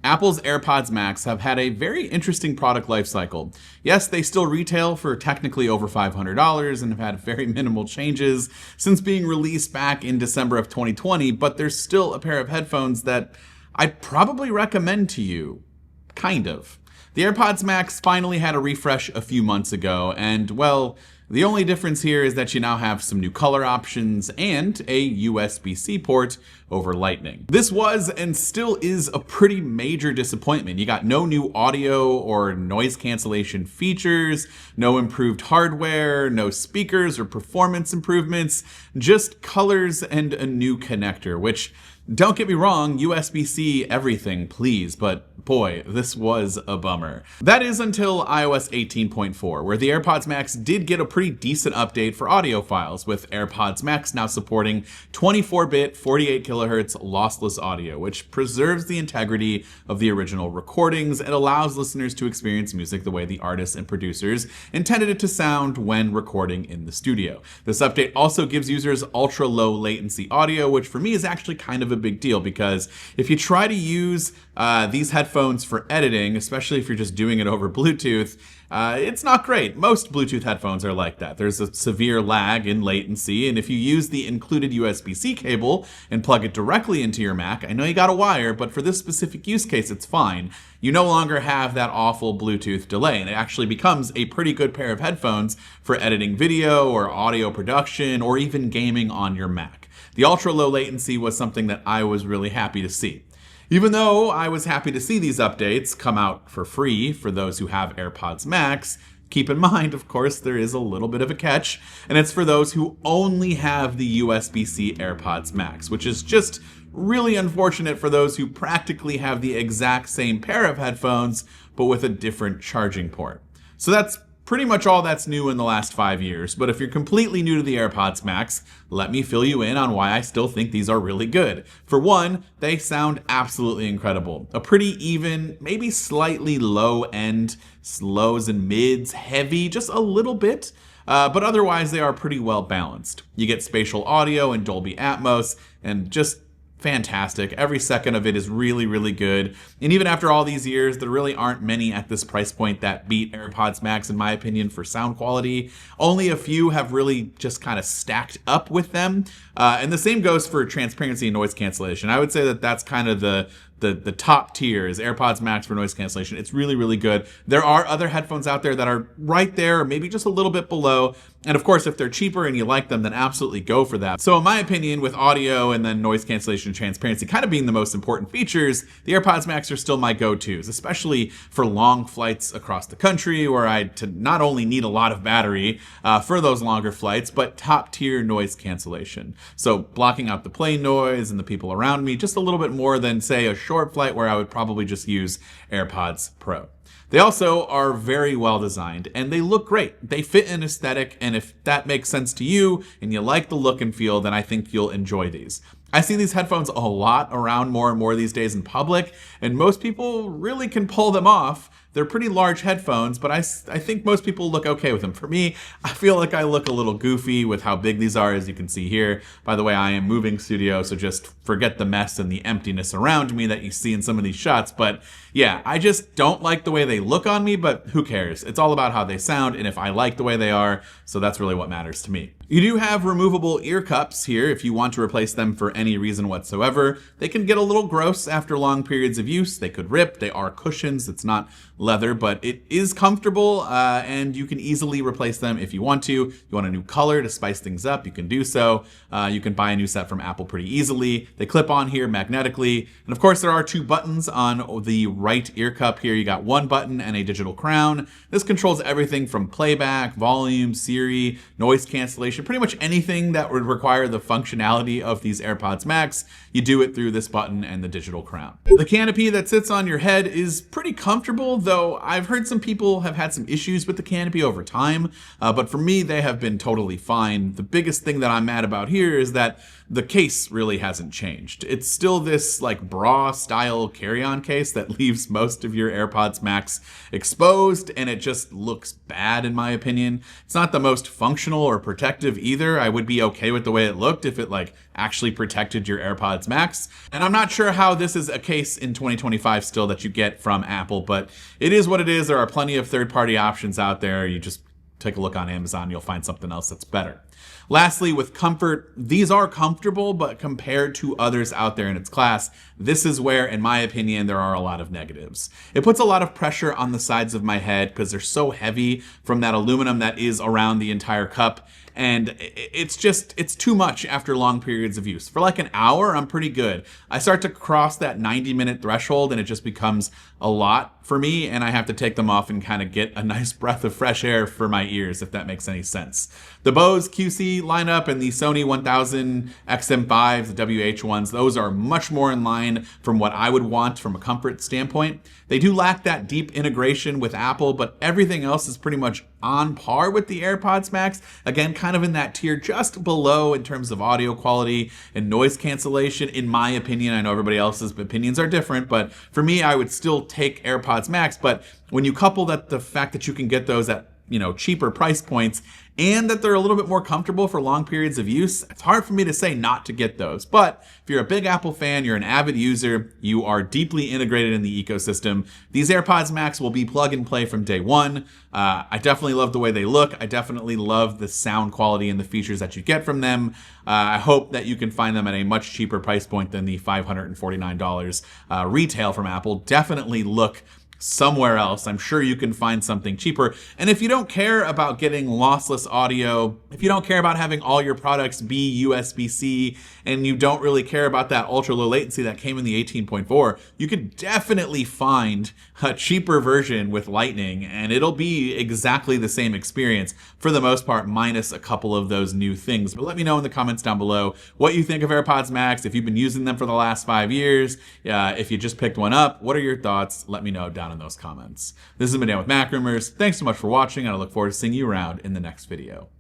Apple's AirPods Max have had a very interesting product life cycle. Yes, they still retail for technically over $500 and have had very minimal changes since being released back in December of 2020, but there's still a pair of headphones that I'd probably recommend to you. Kind of. The AirPods Max finally had a refresh a few months ago, and well, the only difference here is that you now have some new color options and a USB-C port over Lightning. This was and still is a pretty major disappointment. You got no new audio or noise cancellation features, no improved hardware, no speakers or performance improvements, just colors and a new connector, which, don't get me wrong, USB-C everything, please, but boy, this was a bummer. That is until iOS 18.4, where the AirPods Max did get a pretty decent update for audio files, with AirPods Max now supporting 24-bit, 48 kilohertz lossless audio, which preserves the integrity of the original recordings and allows listeners to experience music the way the artists and producers intended it to sound when recording in the studio. This update also gives users ultra-low latency audio, which for me is actually kind of a big deal, because if you try to use these headphones for editing, especially if you're just doing it over Bluetooth, it's not great. Most Bluetooth headphones are like that. There's a severe lag in latency, and if you use the included USB-C cable and plug it directly into your Mac, I know you got a wire, but for this specific use case, it's fine. You no longer have that awful Bluetooth delay, and it actually becomes a pretty good pair of headphones for editing video or audio production or even gaming on your Mac. The ultra low latency was something that I was really happy to see. Even though I was happy to see these updates come out for free for those who have AirPods Max, keep in mind, of course, there is a little bit of a catch, and it's for those who only have the USB-C AirPods Max, which is just really unfortunate for those who practically have the exact same pair of headphones, but with a different charging port. So that's pretty much all that's new in the last 5 years, but if you're completely new to the AirPods Max, let me fill you in on why I still think these are really good. For one, they sound absolutely incredible. A pretty even, maybe slightly low end, lows and mids, heavy, just a little bit, but otherwise they are pretty well balanced. You get spatial audio and Dolby Atmos, and just fantastic. Every second of it is really, really good. And even after all these years, there really aren't many at this price point that beat AirPods Max, in my opinion, for sound quality. Only a few have really just kind of stacked up with them. And the same goes for transparency and noise cancellation. I would say that that's kind of the top tier is AirPods Max for noise cancellation. It's really, really good. There are other headphones out there that are right there, or maybe just a little bit below. And of course, if they're cheaper and you like them, then absolutely go for that. So in my opinion, with audio and then noise cancellation and transparency kind of being the most important features, the AirPods Max are still my go-tos, especially for long flights across the country where I not only need a lot of battery for those longer flights, but top tier noise cancellation. So blocking out the plane noise and the people around me just a little bit more than, say, a short flight where I would probably just use AirPods Pro. They also are very well designed and they look great. They fit an aesthetic, and if that makes sense to you and you like the look and feel, then I think you'll enjoy these. I see these headphones a lot around more and more these days in public, and most people really can pull them off. They're pretty large headphones, but I think most people look okay with them. For me, I feel like I look a little goofy with how big these are, as you can see here. By the way, I am moving studio, so just forget the mess and the emptiness around me that you see in some of these shots. But yeah, I just don't like the way they look on me, but who cares? It's all about how they sound and if I like the way they are, so that's really what matters to me. You do have removable ear cups here if you want to replace them for any reason whatsoever. They can get a little gross after long periods of use. They could rip. They are cushions. It's not leather, but it is comfortable, and you can easily replace them if you want to. You want a new color to spice things up, you can do so. You can buy a new set from Apple pretty easily. They clip on here magnetically. And of course, there are 2 buttons on the right ear cup here. You got 1 button and a digital crown. This controls everything from playback, volume, Siri, noise cancellation, pretty much anything that would require the functionality of these AirPods Max. You do it through this button and the digital crown. The canopy that sits on your head is pretty comfortable, though So I've heard some people have had some issues with the canopy over time, but for me, they have been totally fine. The biggest thing that I'm mad about here is that the case really hasn't changed. It's still this like bra style carry-on case that leaves most of your AirPods Max exposed, and it just looks bad in my opinion. It's not the most functional or protective either. I would be okay with the way it looked if it like actually protected your AirPods Max. And I'm not sure how this is a case in 2025 still that you get from Apple, but it is what it is. There are plenty of third-party options out there. You just take a look on Amazon, you'll find something else that's better. Lastly, with comfort, these are comfortable, but compared to others out there in its class, this is where, in my opinion, there are a lot of negatives. It puts a lot of pressure on the sides of my head because they're so heavy from that aluminum that is around the entire cup. And it's too much after long periods of use. For like an hour, I'm pretty good. I start to cross that 90-minute threshold and it just becomes a lot for me, and I have to take them off and kind of get a nice breath of fresh air for my ears, if that makes any sense. The Bose QC lineup and the Sony 1000 XM5, the WH ones, those are much more in line from what I would want from a comfort standpoint. They do lack that deep integration with Apple, but everything else is pretty much on par with the AirPods Max. Again, kind of in that tier just below in terms of audio quality and noise cancellation, in my opinion. I know everybody else's opinions are different, but for me, I would still take AirPods Max. But when you couple that, the fact that you can get those at cheaper price points, and that they're a little bit more comfortable for long periods of use, it's hard for me to say not to get those. But if you're a big Apple fan, you're an avid user, you are deeply integrated in the ecosystem, these AirPods Max will be plug and play from day one. I definitely love the way they look. I definitely love the sound quality and the features that you get from them. I hope that you can find them at a much cheaper price point than the $549 retail from Apple. Definitely look somewhere else. I'm sure you can find something cheaper. And if you don't care about getting lossless audio, if you don't care about having all your products be USB-C, and you don't really care about that ultra low latency that came in the 18.4, you could definitely find a cheaper version with Lightning, and it'll be exactly the same experience for the most part, minus a couple of those new things. But let me know in the comments down below what you think of AirPods Max, if you've been using them for the last 5 years, if you just picked one up, what are your thoughts? Let me know down in those comments. This has been Dan with MacRumors. Thanks so much for watching, and I look forward to seeing you around in the next video.